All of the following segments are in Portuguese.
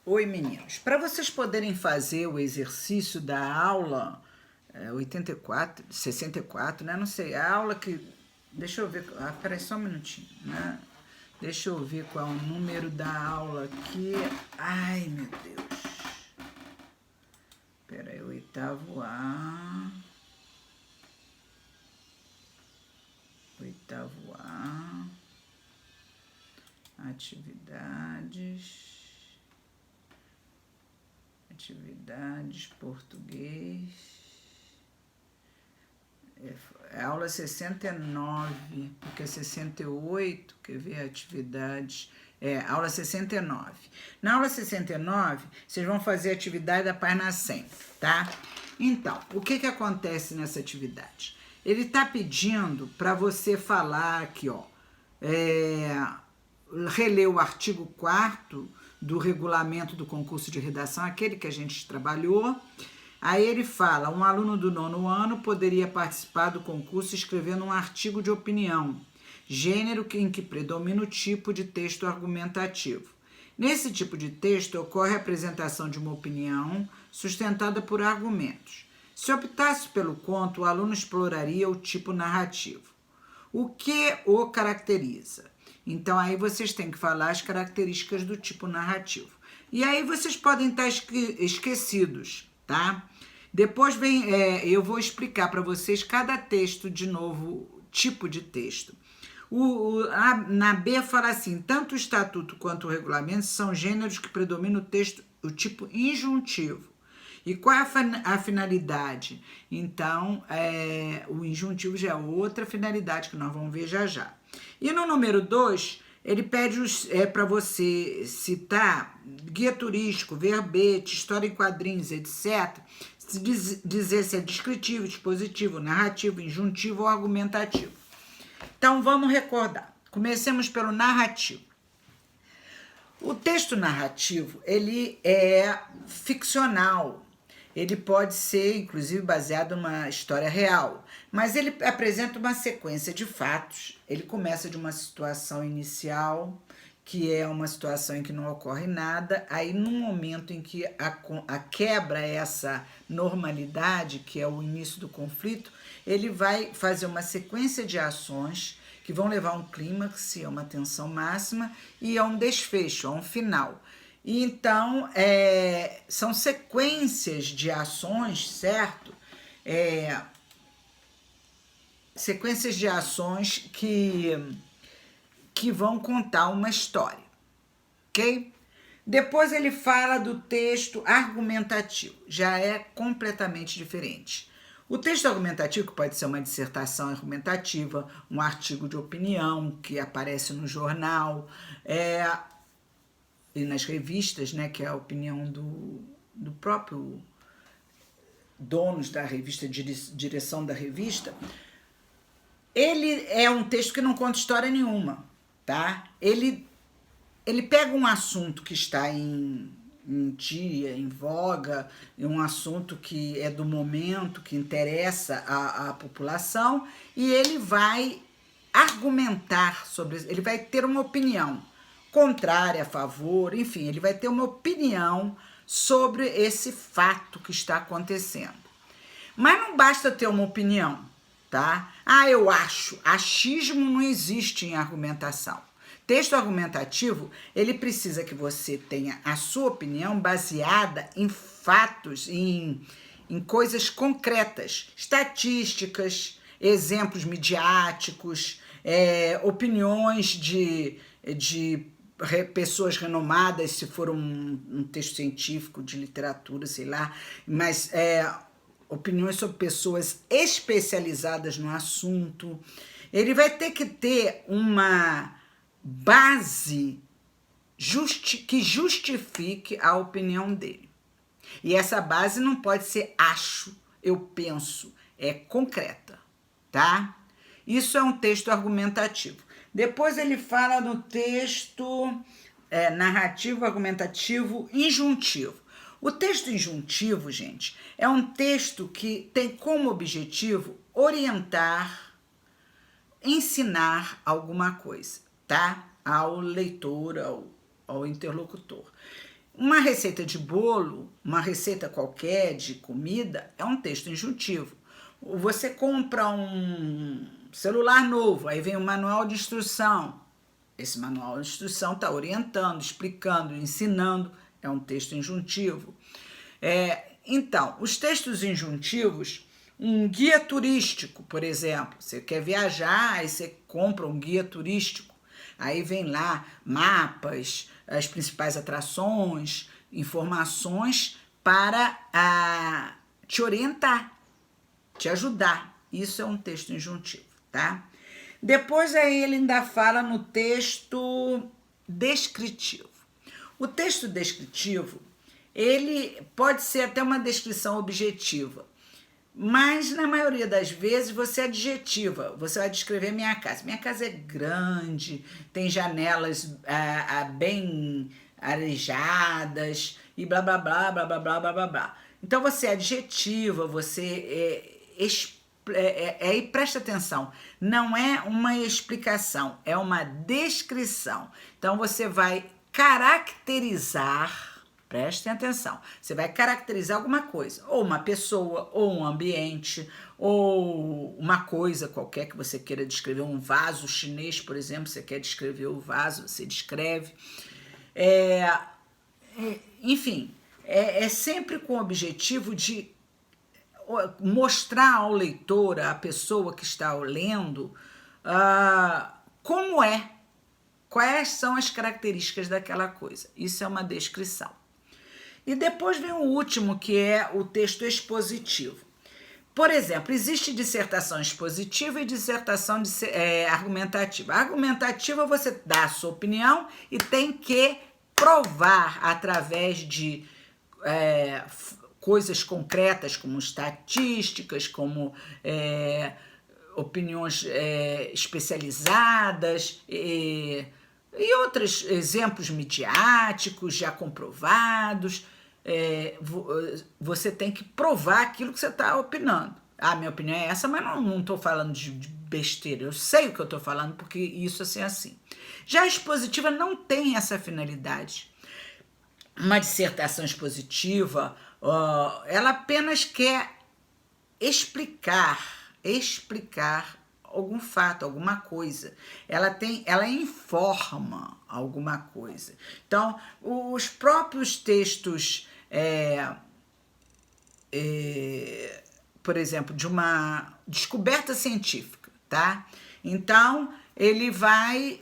Oi, meninos. Para vocês poderem fazer o exercício da aula 84, 64, né? Não sei, a aula que... Deixa eu ver... peraí só um minutinho, né? Deixa eu ver qual é o número da aula aqui. Ai, meu Deus. Peraí, oitavo A. Oitavo A. Atividades, português. É aula 69, porque 68, quer ver, atividades. Aula 69. Na aula 69, vocês vão fazer a atividade da página 100, tá? Então, o que acontece nessa atividade? Ele está pedindo para você falar aqui, ó, reler o artigo 4º do regulamento do concurso de redação, aquele que a gente trabalhou. Aí ele fala, um aluno do 9º ano poderia participar do concurso escrevendo um artigo de opinião, gênero em que predomina o tipo de texto argumentativo. Nesse tipo de texto ocorre a apresentação de uma opinião sustentada por argumentos. Se optasse pelo conto, o aluno exploraria o tipo narrativo. O que o caracteriza? Então, aí vocês têm que falar as características do tipo narrativo. E aí vocês podem estar esquecidos, tá? Depois eu vou explicar para vocês cada texto de novo, tipo de texto. Na B fala assim, tanto o estatuto quanto o regulamento são gêneros que predominam o texto, o tipo injuntivo. E qual é a finalidade? Então, o injuntivo já é outra finalidade que nós vamos ver já já. E no número 2, ele pede para você citar guia turístico, verbete, história em quadrinhos, etc. Dizer se é descritivo, dispositivo, narrativo, injuntivo ou argumentativo. Então, vamos recordar. Comecemos pelo narrativo. O texto narrativo, ele é ficcional. Ele pode ser, inclusive, baseado numa história real, mas ele apresenta uma sequência de fatos. Ele começa de uma situação inicial, que é uma situação em que não ocorre nada, aí no momento em que a quebra essa normalidade, que é o início do conflito, ele vai fazer uma sequência de ações que vão levar a um clímax, a uma tensão máxima e a um desfecho, a um final. E então, são sequências de ações, certo? Sequências de ações que vão contar uma história, ok? Depois ele fala do texto argumentativo, já é completamente diferente. O texto argumentativo, que pode ser uma dissertação argumentativa, um artigo de opinião que aparece no jornal, e nas revistas, né, que é a opinião do próprio donos da revista, direção da revista, ele é um texto que não conta história nenhuma, tá? Ele pega um assunto que está em dia, em voga, um assunto que é do momento, que interessa a população, e ele vai argumentar sobre isso, ele vai ter uma opinião contrária, a favor, enfim, ele vai ter uma opinião sobre esse fato que está acontecendo. Mas não basta ter uma opinião, tá? Eu acho. Achismo não existe em argumentação. Texto argumentativo, ele precisa que você tenha a sua opinião baseada em fatos, em coisas concretas, estatísticas, exemplos midiáticos, opiniões de pessoas renomadas, se for um texto científico, de literatura, sei lá, mas opiniões sobre pessoas especializadas no assunto. Ele vai ter que ter uma base que justifique a opinião dele. E essa base não pode ser acho, eu penso, é concreta, tá? Isso é um texto argumentativo. Depois ele fala no texto narrativo, argumentativo, injuntivo. O texto injuntivo, gente, é um texto que tem como objetivo orientar, ensinar alguma coisa, tá? Ao leitor, ao interlocutor. Uma receita de bolo, uma receita qualquer de comida, é um texto injuntivo. Você compra um celular novo, aí vem um manual de instrução. Esse manual de instrução está orientando, explicando, ensinando, é um texto injuntivo. Então, os textos injuntivos, um guia turístico, por exemplo, você quer viajar, aí você compra um guia turístico, aí vem lá mapas, as principais atrações, informações para te orientar, te ajudar. Isso é um texto injuntivo, tá? Depois aí ele ainda fala no texto descritivo. O texto descritivo, ele pode ser até uma descrição objetiva, mas na maioria das vezes você adjetiva, você vai descrever minha casa. Minha casa é grande, tem janelas bem arejadas e blá blá blá blá blá blá blá blá blá. Então você adjetiva, você e presta atenção, não é uma explicação, é uma descrição. Então você vai caracterizar. Prestem atenção, você vai caracterizar alguma coisa, ou uma pessoa, ou um ambiente, ou uma coisa qualquer que você queira descrever, um vaso chinês, por exemplo, você quer descrever o vaso, você descreve. Enfim, é sempre com o objetivo de mostrar ao leitor, à pessoa que está lendo, como é, quais são as características daquela coisa. Isso é uma descrição. E depois vem o último, que é o texto expositivo. Por exemplo, existe dissertação expositiva e dissertação argumentativa. A argumentativa você dá a sua opinião e tem que provar através de coisas concretas, como estatísticas, como opiniões especializadas e outros exemplos midiáticos já comprovados. Você tem que provar aquilo que você está opinando. Minha opinião é essa, mas não estou falando de besteira. Eu sei o que eu estou falando, porque isso assim é assim. Já a expositiva não tem essa finalidade. Uma dissertação expositiva, ela apenas quer explicar algum fato, alguma coisa. Ela informa alguma coisa. Então, os próprios textos, por exemplo, de uma descoberta científica, tá? Então, ele vai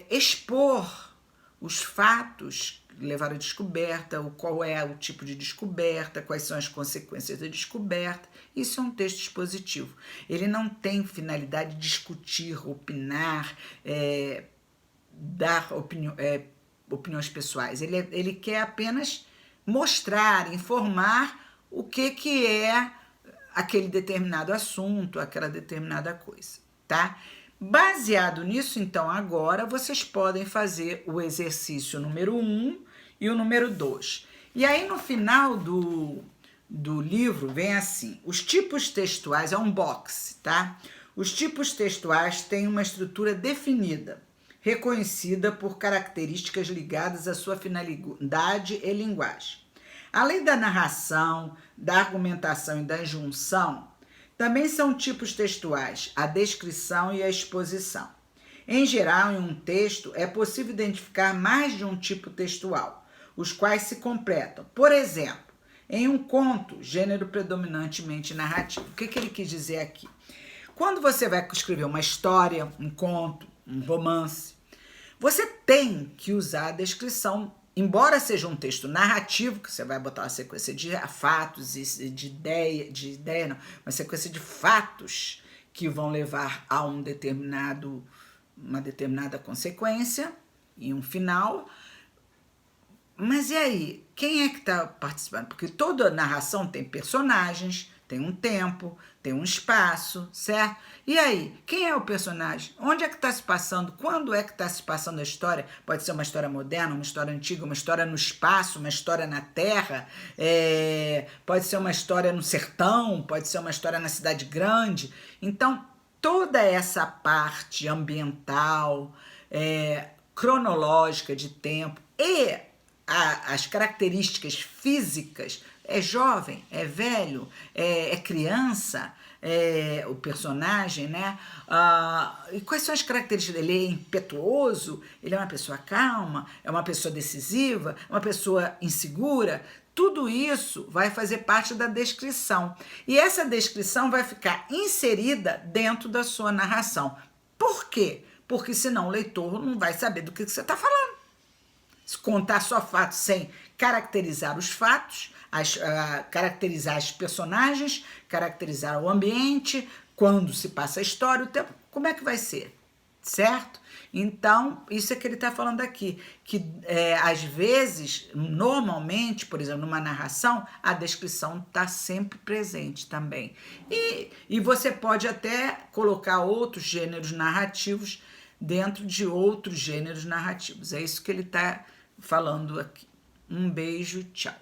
expor os fatos que levaram à descoberta, qual é o tipo de descoberta, quais são as consequências da descoberta. Isso é um texto expositivo. Ele não tem finalidade de discutir, opinar, dar opiniões pessoais. Ele quer apenas mostrar, informar o que é aquele determinado assunto, aquela determinada coisa, tá? Baseado nisso, então, agora vocês podem fazer o exercício número 1 e o número 2. E aí, no final do livro, vem assim: os tipos textuais, é um box, tá? Os tipos textuais têm uma estrutura definida, reconhecida por características ligadas à sua finalidade e linguagem. Além da narração, da argumentação e da junção, também são tipos textuais a descrição e a exposição. Em geral, em um texto, é possível identificar mais de um tipo textual, os quais se completam. Por exemplo, em um conto, gênero predominantemente narrativo. O que ele quis dizer aqui? Quando você vai escrever uma história, um conto, um romance, você tem que usar a descrição. Embora seja um texto narrativo, que você vai botar uma sequência de fatos, de ideia não, uma sequência de fatos que vão levar a uma determinada consequência e um final. Mas e aí? Quem é que está participando? Porque toda narração tem personagens, tem um tempo, tem um espaço, certo? E aí, quem é o personagem? Onde é que está se passando? Quando é que está se passando a história? Pode ser uma história moderna, uma história antiga, uma história no espaço, uma história na terra, pode ser uma história no sertão, pode ser uma história na cidade grande. Então, toda essa parte ambiental, cronológica de tempo e as características físicas, é jovem, é velho, é criança, o personagem, né? E quais são as características dele? Ele é impetuoso, ele é uma pessoa calma, é uma pessoa decisiva, uma pessoa insegura. Tudo isso vai fazer parte da descrição. E essa descrição vai ficar inserida dentro da sua narração. Por quê? Porque senão o leitor não vai saber do que você está falando. Se contar só fatos sem caracterizar os fatos, caracterizar os personagens, caracterizar o ambiente, quando se passa a história, o tempo, como é que vai ser? Certo? Então, isso é que ele está falando aqui, que às vezes, normalmente, por exemplo, numa narração, a descrição está sempre presente também. E você pode até colocar outros gêneros narrativos dentro de outros gêneros narrativos. É isso que ele está falando aqui. Um beijo, tchau.